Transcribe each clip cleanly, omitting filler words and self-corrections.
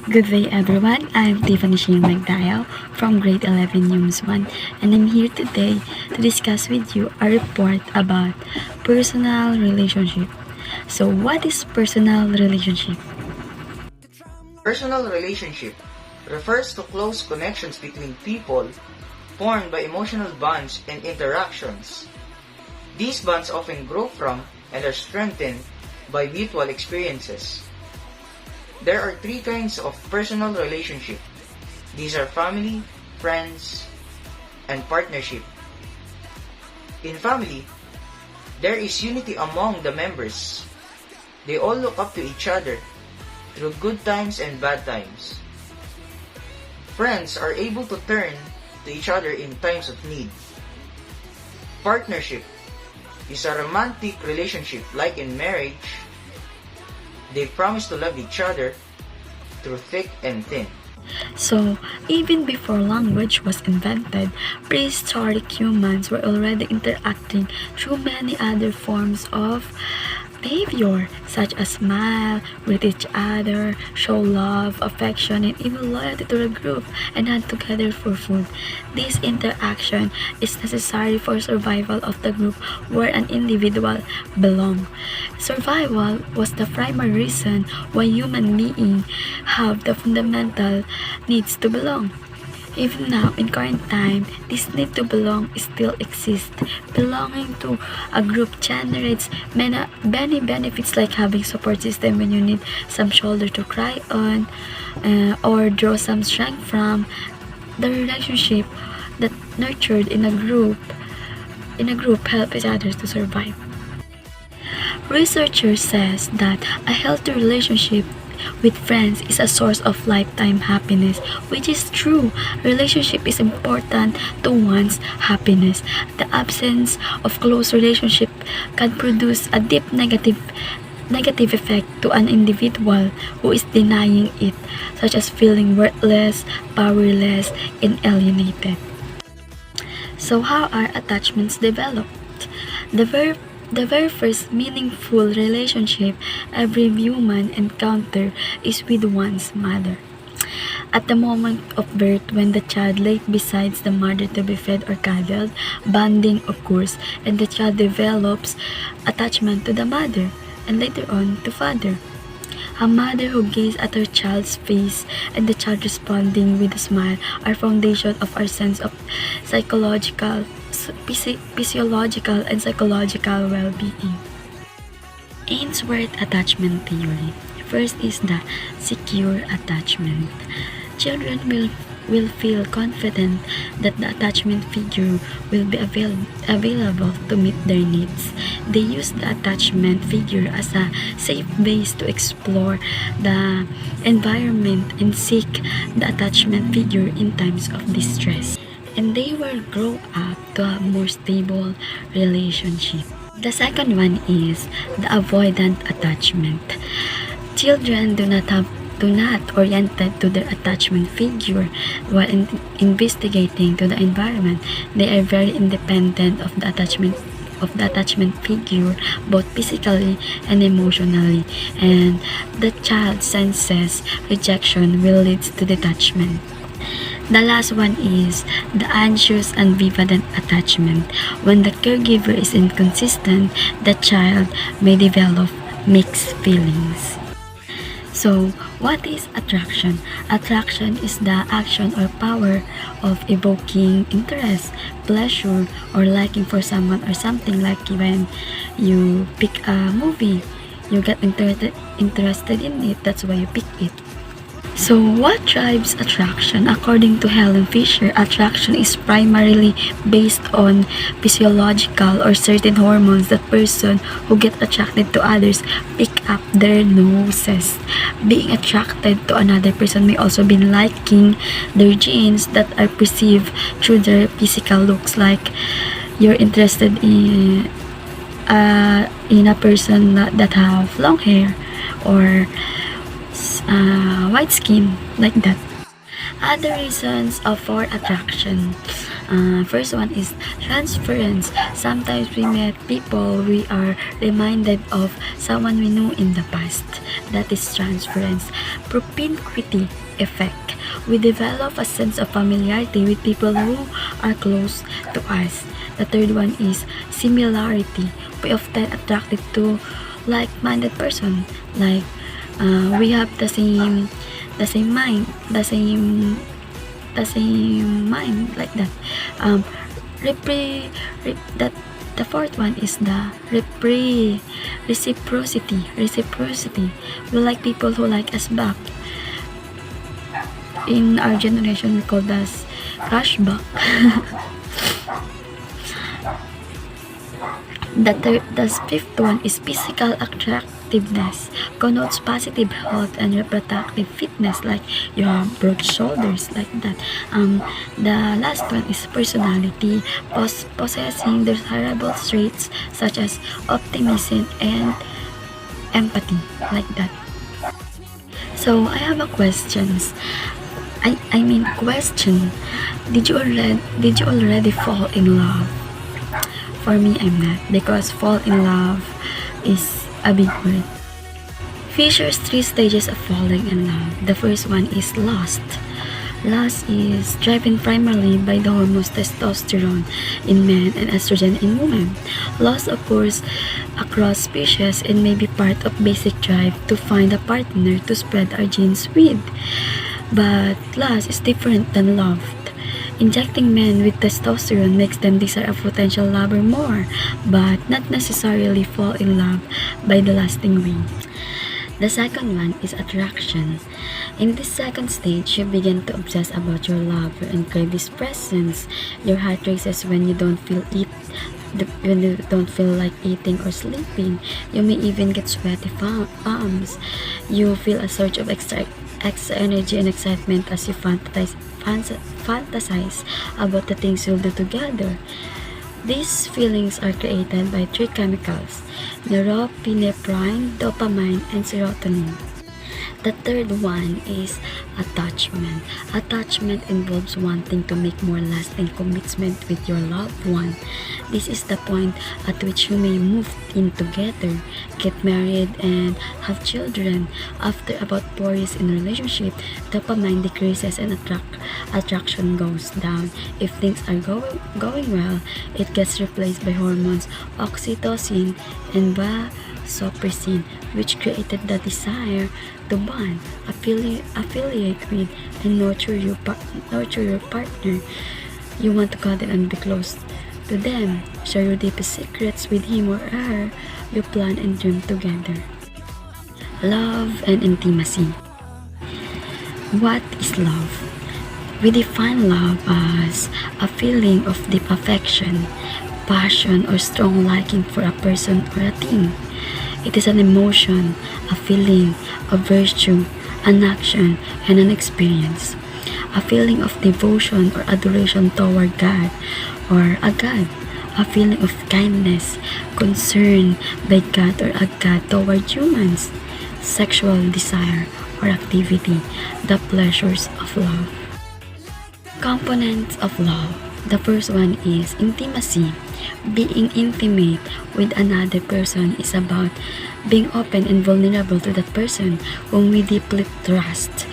Good day everyone, I'm Tiffany Shane Magdayo from grade 11 UMS 1 and I'm here today to discuss with you a report about personal relationship. So what is personal relationship? Personal relationship refers to close connections between people formed by emotional bonds and interactions. These bonds often grow from and are strengthened by mutual experiences. There are three kinds of personal relationship. These are family, friends, and partnership. In family, there is unity among the members. They all look up to each other through good times and bad times. Friends are able to turn to each other in times of need. Partnership is a romantic relationship like in marriage. They promise to love each other through thick and thin. So, even before language was invented, prehistoric humans were already interacting through many other forms of behavior, such as smile, greet each other, show love, affection, and even loyalty to the group, and hunt together for food. This interaction is necessary for survival of the group where an individual belongs. Survival was the primary reason why human beings have the fundamental needs to belong. Even now, in current time, this need to belong still exists. Belonging to a group generates many benefits like having support system when you need some shoulder to cry on or draw some strength from. The relationship that nurtured in a group help each other to survive. Researchers says that a healthy relationship with friends is a source of lifetime happiness, which is true. Relationship is important to one's happiness. The absence of close relationship can produce a deep negative effect to an individual who is denying it, such as feeling worthless, powerless, and alienated. So how are attachments developed? The very first meaningful relationship every human encounter is with one's mother. At the moment of birth, when the child lays beside the mother to be fed or cuddled, bonding occurs and the child develops attachment to the mother and later on to father. A mother who gazes at her child's face and the child responding with a smile are foundation of our sense of physiological and psychological well-being. Ainsworth attachment theory. First is the secure attachment. Children will feel confident that the attachment figure will be available to meet their needs. They use the attachment figure as a safe base to explore the environment and seek the attachment figure in times of distress. And they will grow up to a more stable relationship. The second one is the avoidant attachment. Children do not oriented to their attachment figure while investigating to the environment. They are very independent of the attachment figure both physically and emotionally, and the child senses rejection will lead to detachment. The last one is the anxious ambivalent attachment. When the caregiver is inconsistent, the child may develop mixed feelings. So, what is attraction? Attraction is the action or power of evoking interest, pleasure, or liking for someone or something, like when you pick a movie, you get interested in it, that's why you pick it. So, what drives attraction? According to Helen Fisher, attraction is primarily based on physiological or certain hormones that person who get attracted to others pick up their noses. Being attracted to another person may also be liking their genes that are perceived through their physical looks, like you're interested in a person that have long hair or white skin, like that. Other reasons for attraction. First one is transference. Sometimes we meet people we are reminded of someone we knew in the past. That is transference. Propinquity effect. We develop a sense of familiarity with people who are close to us. The third one is similarity. We often attracted to like-minded person. Like we have the same mind, the same mind like that. That the fourth one is the reciprocity. We like people who like us back. In our generation, we call this crush back. The fifth one is physical attractiveness. Connotes positive health and reproductive fitness, like you have broad shoulders, like that. The last one is personality, possessing desirable traits such as optimism and empathy, like that. So I have a questions. I mean question. Did you already fall in love? For me, I'm not, because fall in love is a big word. Fisher's 3 stages of falling in love. The first one is lust. Lust is driven primarily by the hormones testosterone in men and estrogen in women. Lust occurs across species and may be part of basic drive to find a partner to spread our genes with. But lust is different than love. Injecting men with testosterone makes them desire a potential lover more, but not necessarily fall in love by the lasting way. The second one is attraction. In this second stage, you begin to obsess about your lover and crave his presence. Your heart races when you don't feel like eating or sleeping. You may even get sweaty palms. You feel a surge of extra energy and excitement as you fantasize about the things you'll do together. These feelings are created by 3 chemicals: norepinephrine, dopamine, and serotonin. The third one is attachment. Attachment involves wanting to make more lasting commitment with your loved one. This is the point at which you may move in together, get married, and have children. After about 4 years in a relationship, dopamine decreases and attraction goes down. If things are going well, it gets replaced by hormones oxytocin and vasopressin, which created the desire to bond, affiliate with, and nurture your partner. You want to cuddle and be close to them, share your deepest secrets with him or her. You plan and dream together. Love and intimacy. What is love? We define love as a feeling of deep affection, passion, or strong liking for a person or a thing. It is an emotion, a feeling, a virtue, an action, and an experience. A feeling of devotion or adoration toward God or a God. A feeling of kindness, concern by God or a God toward humans. Sexual desire or activity, the pleasures of love. Components of love. The first one is intimacy. Being intimate with another person is about being open and vulnerable to that person whom we deeply trust,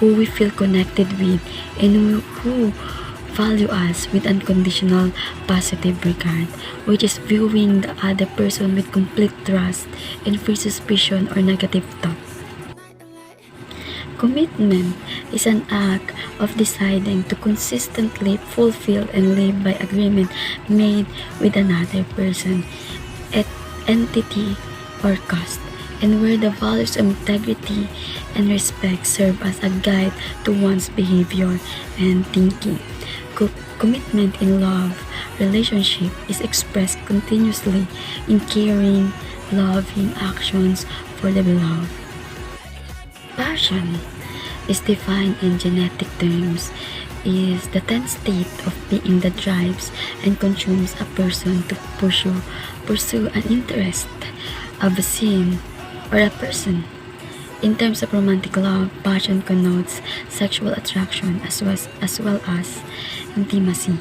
who we feel connected with, and who value us with unconditional positive regard, which is viewing the other person with complete trust and free suspicion or negative thought. Commitment is an act of deciding to consistently fulfill and live by agreement made with another person, entity, or cause, and where the values of integrity and respect serve as a guide to one's behavior and thinking. Commitment in love relationship is expressed continuously in caring, loving actions for the beloved. Passion is defined in genetic terms is the tense state of being that drives and consumes a person to pursue an interest, a scene, or a person. In terms of romantic love, passion connotes sexual attraction as well as intimacy.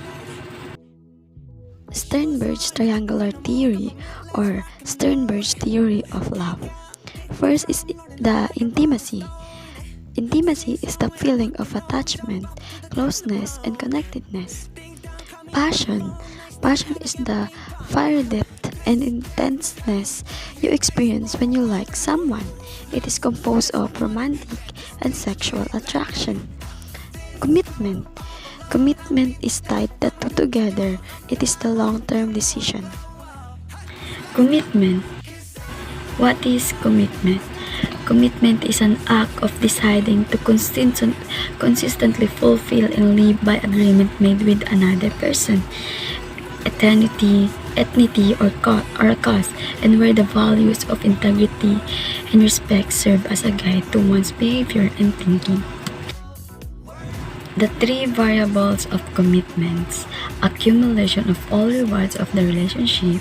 Sternberg's triangular theory or Sternberg's theory of love. First is the intimacy. Intimacy is the feeling of attachment, closeness, and connectedness. Passion. Passion is the fire depth and intenseness you experience when you like someone. It is composed of romantic and sexual attraction. Commitment. Commitment is tied the two together. It is the long-term decision. Commitment. What is commitment? Commitment is an act of deciding to consistently fulfill and live by agreement made with another person, ethnicity or cause, and where the values of integrity and respect serve as a guide to one's behavior and thinking. The three variables of commitments: accumulation of all rewards of the relationship,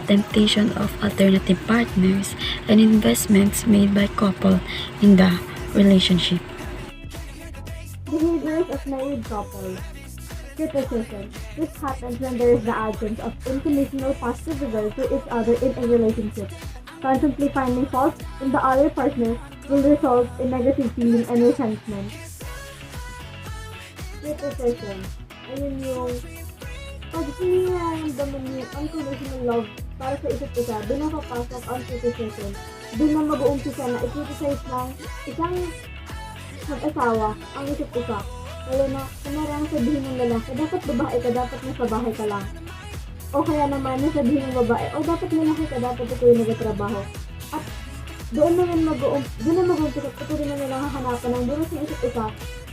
temptation of alternative partners, and investments made by couple in the relationship. Behaviors of married couples. Criticism. This happens when there is the absence of unconditional positive regard to each other in a relationship. Constantly finding fault in the other partner will result in negative feeling and resentment. Criticism. Ayun yung pag hindi nararamdaman yung unconditional love para sa isa't isa, doon na papasok ang criticism. Doon na mag-uumpisa na i-criticize ng isang mag-asawa ang isa't isa. Lalo na, kumarang sabihin ng lalaki, dapat babae ka, dapat nasa bahay ka lang. O kaya naman, nasabihin ng babae, o dapat lalaki ka, dapat ito yung nagtatrabaho. At doon na mag-uumpisa, ito rin na nilang hahanapan ng buros ng isa't isa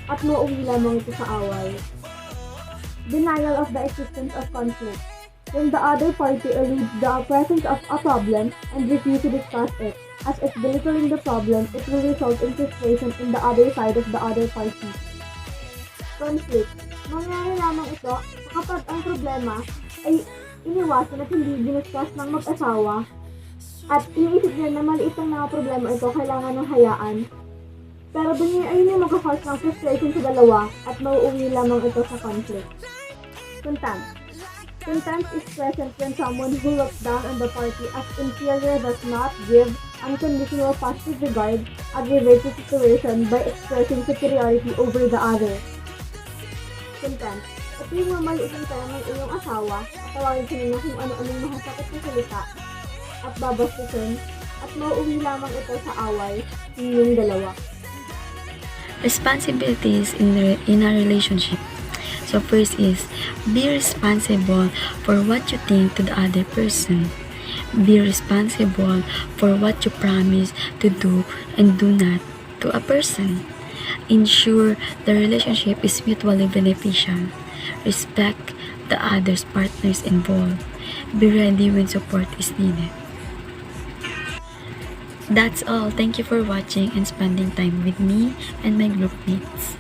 at mauwi lamang ito sa away. Denial of the existence of conflict. When the other party eludes the presence of a problem and refuses to discuss it, as if belittling the problem, it will result in frustration in the other side of the other party. Conflict. Mangyari lamang ito kapag ang problema ay iniwasan at hindi diniscuss ng mag-asawa at iniisip niya na maliit ang mga problema ito, kailangan ng hayaan. Pero doon ayun yung mag-cause ng frustration sa dalawa at mauuwi lamang ito sa conflict. Contempt. Contempt is present when someone who looks down on the party as inferior does not give unconditional positive regard, aggravates the situation by expressing superiority over the other. Contempt. Ito yung mamaliit ang tayo ng iyong asawa at tawagin siya na kung ano-anong mahasakit na salita at babastusin at mauuwi lamang ito sa away ng inyong dalawa. Responsibilities in a relationship. So first is, be responsible for what you think to the other person. Be responsible for what you promise to do and do not to a person. Ensure the relationship is mutually beneficial. Respect the other's partners involved. Be ready when support is needed. That's all. Thank you for watching and spending time with me and my group mates.